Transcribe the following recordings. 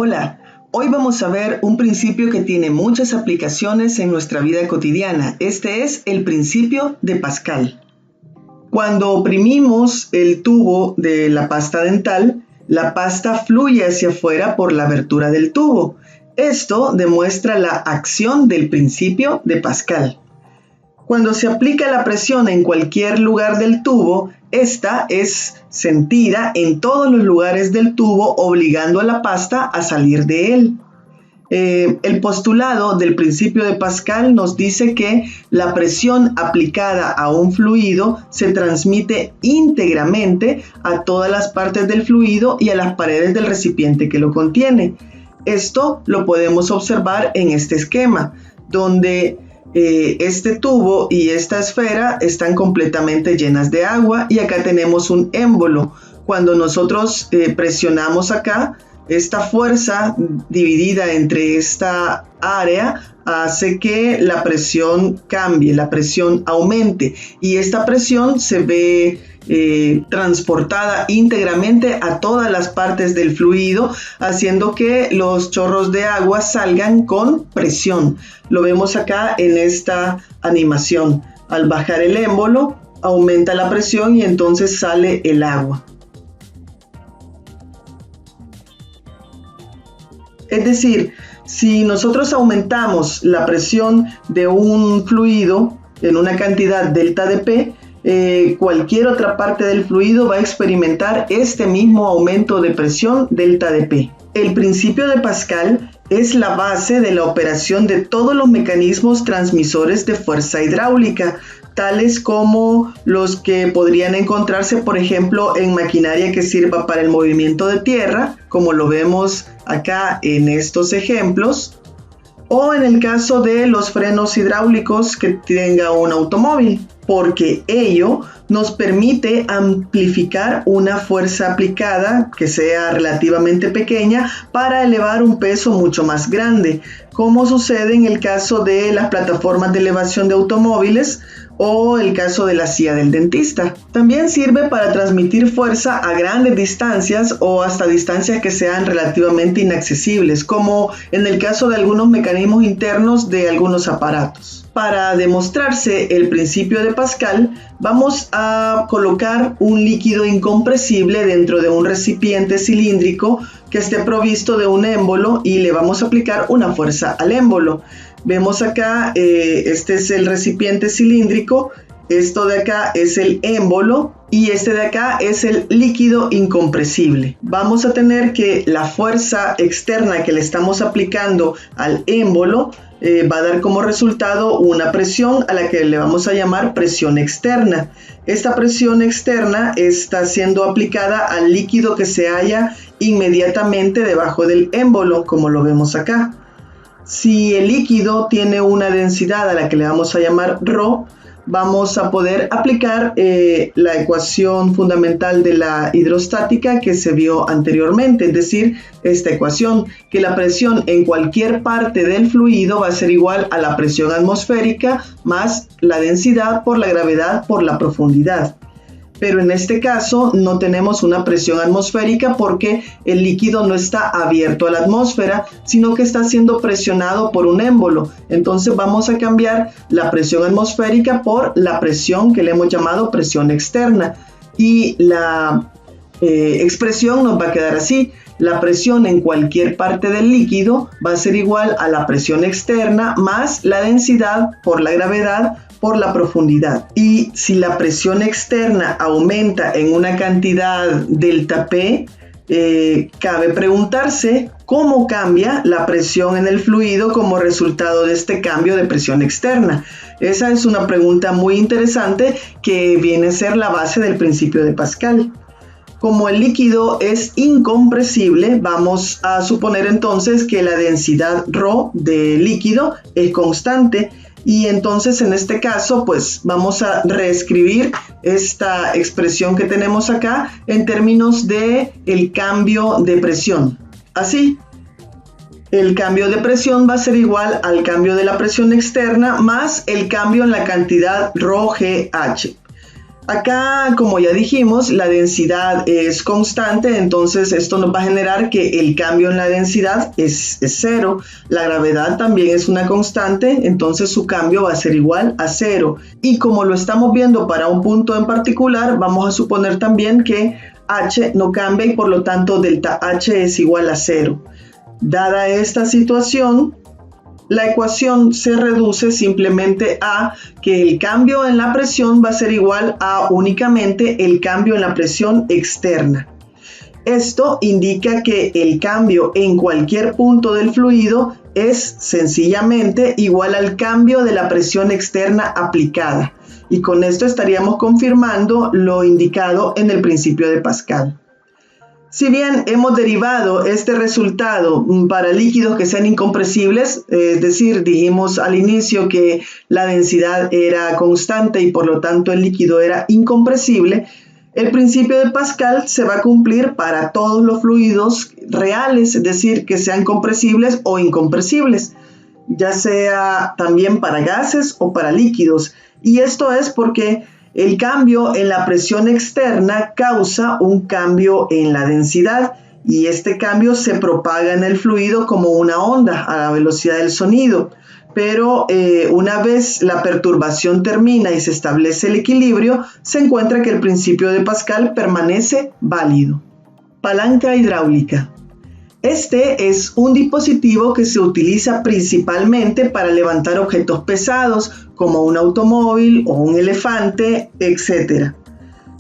Hola, hoy vamos a ver un principio que tiene muchas aplicaciones en nuestra vida cotidiana. Este es el principio de Pascal. Cuando oprimimos el tubo de la pasta dental, la pasta fluye hacia afuera por la abertura del tubo. Esto demuestra la acción del principio de Pascal. Cuando se aplica la presión en cualquier lugar del tubo, esta es sentida en todos los lugares del tubo, obligando a la pasta a salir de él. El postulado del principio de Pascal nos dice que la presión aplicada a un fluido se transmite íntegramente a todas las partes del fluido y a las paredes del recipiente que lo contiene. Esto lo podemos observar en este esquema, donde este tubo y esta esfera están completamente llenas de agua y acá tenemos un émbolo. Cuando nosotros presionamos acá, esta fuerza dividida entre esta área hace que la presión cambie, la presión aumente y esta presión se ve transportada íntegramente a todas las partes del fluido, haciendo que los chorros de agua salgan con presión. Lo vemos acá en esta animación. Al bajar el émbolo, aumenta la presión y entonces sale el agua. Es decir, si nosotros aumentamos la presión de un fluido en una cantidad delta de P, cualquier otra parte del fluido va a experimentar este mismo aumento de presión delta de P. El principio de Pascal es la base de la operación de todos los mecanismos transmisores de fuerza hidráulica, tales como los que podrían encontrarse, por ejemplo, en maquinaria que sirva para el movimiento de tierra, como lo vemos acá en estos ejemplos, o en el caso de los frenos hidráulicos que tenga un automóvil, porque ello nos permite amplificar una fuerza aplicada que sea relativamente pequeña para elevar un peso mucho más grande, como sucede en el caso de las plataformas de elevación de automóviles o el caso de la silla del dentista. También sirve para transmitir fuerza a grandes distancias o hasta distancias que sean relativamente inaccesibles, como en el caso de algunos mecanismos internos de algunos aparatos. Para demostrarse el principio de Pascal, vamos a colocar un líquido incompresible dentro de un recipiente cilíndrico que esté provisto de un émbolo y le vamos a aplicar una fuerza al émbolo. Vemos acá, este es el recipiente cilíndrico, esto de acá es el émbolo y este de acá es el líquido incompresible. Vamos a tener que la fuerza externa que le estamos aplicando al émbolo va a dar como resultado una presión a la que le vamos a llamar presión externa. Esta presión externa está siendo aplicada al líquido que se halla inmediatamente debajo del émbolo, como lo vemos acá. Si el líquido tiene una densidad a la que le vamos a llamar ρ, vamos a poder aplicar la ecuación fundamental de la hidrostática que se vio anteriormente, es decir, esta ecuación, que la presión en cualquier parte del fluido va a ser igual a la presión atmosférica más la densidad por la gravedad por la profundidad. Pero en este caso no tenemos una presión atmosférica porque el líquido no está abierto a la atmósfera, sino que está siendo presionado por un émbolo. Entonces vamos a cambiar la presión atmosférica por la presión que le hemos llamado presión externa. Y la expresión nos va a quedar así. La presión en cualquier parte del líquido va a ser igual a la presión externa más la densidad por la gravedad por la profundidad. Y si la presión externa aumenta en una cantidad delta P, cabe preguntarse cómo cambia la presión en el fluido como resultado de este cambio de presión externa. Esa es una pregunta muy interesante que viene a ser la base del principio de Pascal. Como el líquido es incompresible, vamos a suponer entonces que la densidad ρ del líquido es constante. Y entonces en este caso pues vamos a reescribir esta expresión que tenemos acá en términos de el cambio de presión. Así, el cambio de presión va a ser igual al cambio de la presión externa más el cambio en la cantidad ρgh. Acá, como ya dijimos, la densidad es constante, entonces esto nos va a generar que el cambio en la densidad es cero. La gravedad también es una constante, entonces su cambio va a ser igual a cero. Y como lo estamos viendo para un punto en particular, vamos a suponer también que h no cambia y por lo tanto delta h es igual a cero. Dada esta situación, la ecuación se reduce simplemente a que el cambio en la presión va a ser igual a únicamente el cambio en la presión externa. Esto indica que el cambio en cualquier punto del fluido es sencillamente igual al cambio de la presión externa aplicada. Y con esto estaríamos confirmando lo indicado en el principio de Pascal. Si bien hemos derivado este resultado para líquidos que sean incompresibles, es decir, dijimos al inicio que la densidad era constante y por lo tanto el líquido era incompresible, el principio de Pascal se va a cumplir para todos los fluidos reales, es decir, que sean compresibles o incompresibles, ya sea también para gases o para líquidos. Y esto es porque el cambio en la presión externa causa un cambio en la densidad y este cambio se propaga en el fluido como una onda a la velocidad del sonido. Pero una vez la perturbación termina y se establece el equilibrio, se encuentra que el principio de Pascal permanece válido. Palanca hidráulica. Este es un dispositivo que se utiliza principalmente para levantar objetos pesados como un automóvil o un elefante, etc.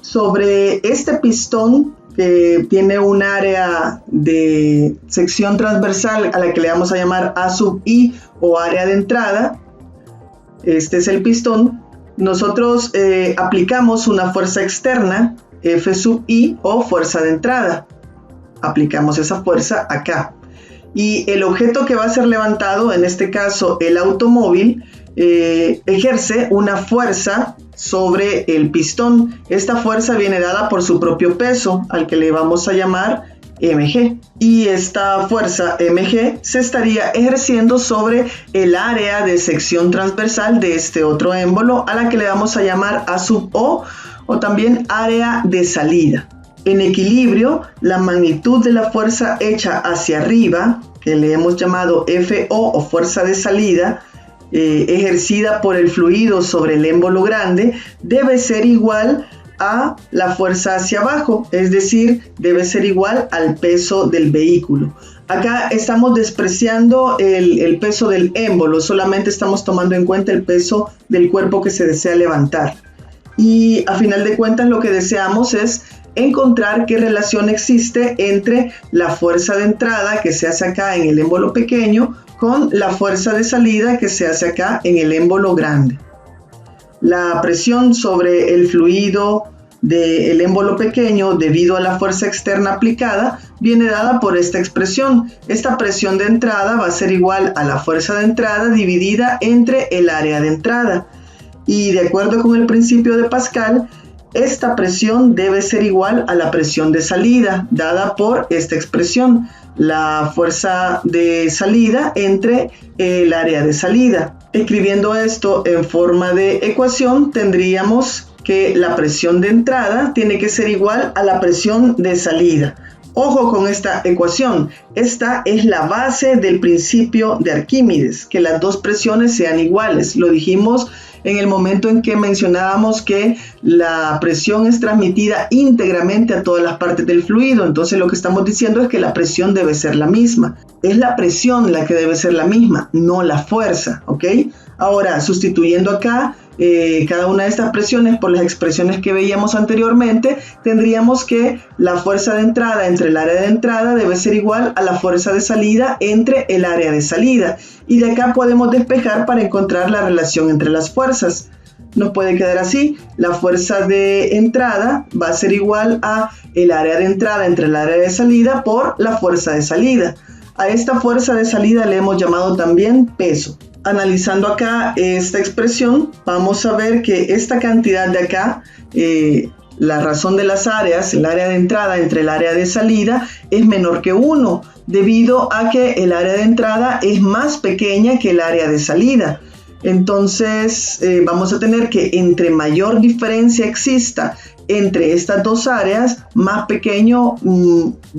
Sobre este pistón que tiene un área de sección transversal a la que le vamos a llamar A sub I o área de entrada, este es el pistón, nosotros aplicamos una fuerza externa, F sub I o fuerza de entrada. Aplicamos esa fuerza acá. Y el objeto que va a ser levantado, en este caso el automóvil, ejerce una fuerza sobre el pistón. Esta fuerza viene dada por su propio peso, al que le vamos a llamar mg. Y esta fuerza mg se estaría ejerciendo sobre el área de sección transversal de este otro émbolo, a la que le vamos a llamar A sub O también área de salida. En equilibrio, la magnitud de la fuerza hecha hacia arriba, que le hemos llamado FO o fuerza de salida, ejercida por el fluido sobre el émbolo grande, debe ser igual a la fuerza hacia abajo, es decir, debe ser igual al peso del vehículo. Acá estamos despreciando el peso del émbolo, solamente estamos tomando en cuenta el peso del cuerpo que se desea levantar. Y a final de cuentas lo que deseamos es encontrar qué relación existe entre la fuerza de entrada que se hace acá en el émbolo pequeño con la fuerza de salida que se hace acá en el émbolo grande. La presión sobre el fluido del émbolo pequeño debido a la fuerza externa aplicada viene dada por esta expresión. Esta presión de entrada va a ser igual a la fuerza de entrada dividida entre el área de entrada. Y de acuerdo con el principio de Pascal, esta presión debe ser igual a la presión de salida, dada por esta expresión, la fuerza de salida entre el área de salida. Escribiendo esto en forma de ecuación, tendríamos que la presión de entrada tiene que ser igual a la presión de salida. Ojo con esta ecuación, esta es la base del principio de Arquímedes, que las dos presiones sean iguales. Lo dijimos en el momento en que mencionábamos que la presión es transmitida íntegramente a todas las partes del fluido. Entonces lo que estamos diciendo es que la presión debe ser la misma. Es la presión la que debe ser la misma, no la fuerza, ¿ok? Ahora, sustituyendo acá cada una de estas presiones por las expresiones que veíamos anteriormente, tendríamos que la fuerza de entrada entre el área de entrada debe ser igual a la fuerza de salida entre el área de salida. Y de acá podemos despejar para encontrar la relación entre las fuerzas. Nos puede quedar así: la fuerza de entrada va a ser igual a el área de entrada entre el área de salida por la fuerza de salida. A esta fuerza de salida le hemos llamado también peso. Analizando acá esta expresión, vamos a ver que esta cantidad de acá, la razón de las áreas, el área de entrada entre el área de salida, es menor que 1, debido a que el área de entrada es más pequeña que el área de salida. Entonces vamos a tener que entre mayor diferencia exista entre estas dos áreas, más pequeño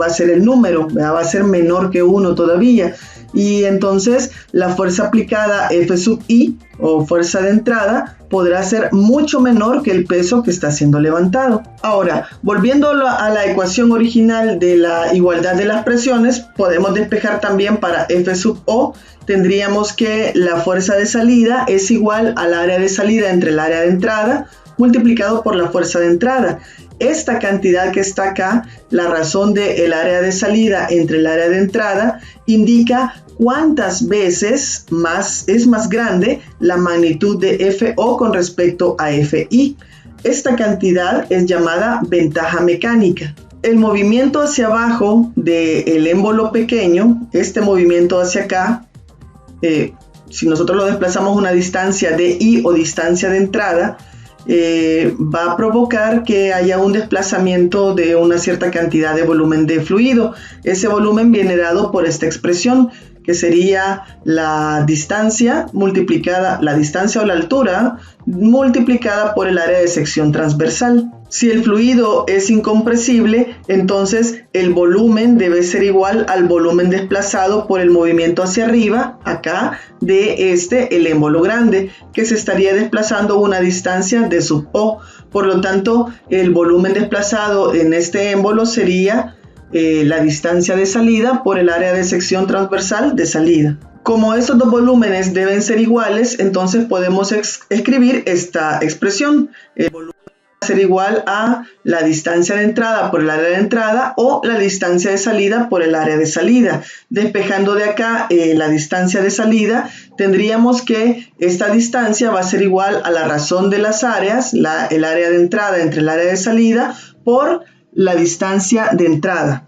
va a ser el número, ¿verdad? Va a ser menor que 1 todavía. Y entonces la fuerza aplicada F sub I o fuerza de entrada podrá ser mucho menor que el peso que está siendo levantado. Ahora, volviendo a la ecuación original de la igualdad de las presiones, podemos despejar también para F sub O. Tendríamos que la fuerza de salida es igual al área de salida entre el área de entrada multiplicado por la fuerza de entrada. Esta cantidad que está acá, la razón del área de salida entre el área de entrada, indica cuántas veces es más grande la magnitud de FO con respecto a FI. Esta cantidad es llamada ventaja mecánica. El movimiento hacia abajo del émbolo pequeño, este movimiento hacia acá, si nosotros lo desplazamos una distancia de I o distancia de entrada, va a provocar que haya un desplazamiento de una cierta cantidad de volumen de fluido. Ese volumen viene dado por esta expresión, que sería la distancia multiplicada, la distancia o la altura multiplicada por el área de sección transversal. Si el fluido es incompresible, entonces el volumen debe ser igual al volumen desplazado por el movimiento hacia arriba, acá, de el émbolo grande, que se estaría desplazando una distancia de sub O. Por lo tanto, el volumen desplazado en este émbolo sería la distancia de salida por el área de sección transversal de salida. Como estos dos volúmenes deben ser iguales, entonces podemos escribir esta expresión. El volumen va a ser igual a la distancia de entrada por el área de entrada o la distancia de salida por el área de salida. Despejando de acá la distancia de salida, tendríamos que esta distancia va a ser igual a la razón de las áreas, el área de entrada entre el área de salida, por la distancia de entrada.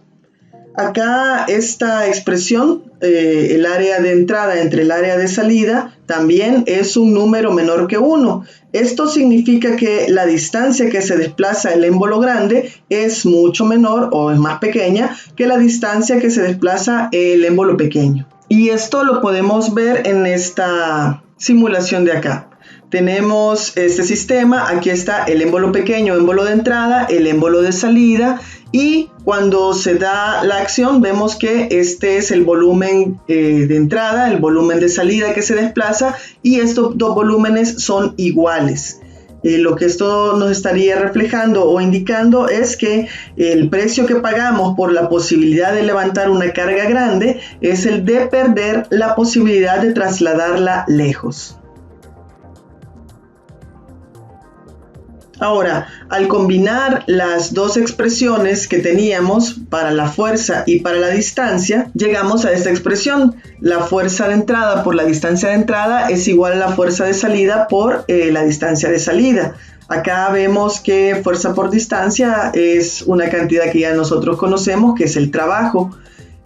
Acá esta expresión, el área de entrada entre el área de salida, también es un número menor que 1. Esto significa que la distancia que se desplaza el émbolo grande es mucho menor o es más pequeña que la distancia que se desplaza el émbolo pequeño. Y esto lo podemos ver en esta simulación de acá. Tenemos este sistema, aquí está el émbolo pequeño, émbolo de entrada, el émbolo de salida, y cuando se da la acción vemos que este es el volumen de entrada, el volumen de salida que se desplaza, y estos dos volúmenes son iguales. Lo que esto nos estaría reflejando o indicando es que el precio que pagamos por la posibilidad de levantar una carga grande es el de perder la posibilidad de trasladarla lejos. Ahora, al combinar las dos expresiones que teníamos para la fuerza y para la distancia, llegamos a esta expresión. La fuerza de entrada por la distancia de entrada es igual a la fuerza de salida por la distancia de salida. Acá vemos que fuerza por distancia es una cantidad que ya nosotros conocemos, que es el trabajo.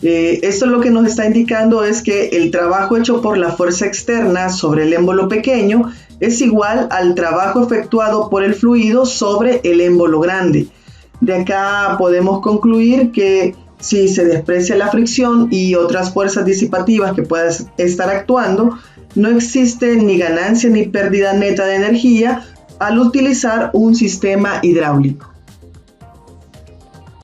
Esto lo que nos está indicando es que el trabajo hecho por la fuerza externa sobre el émbolo pequeño es igual al trabajo efectuado por el fluido sobre el émbolo grande. De acá podemos concluir que si se desprecia la fricción y otras fuerzas disipativas que puedan estar actuando, no existe ni ganancia ni pérdida neta de energía al utilizar un sistema hidráulico.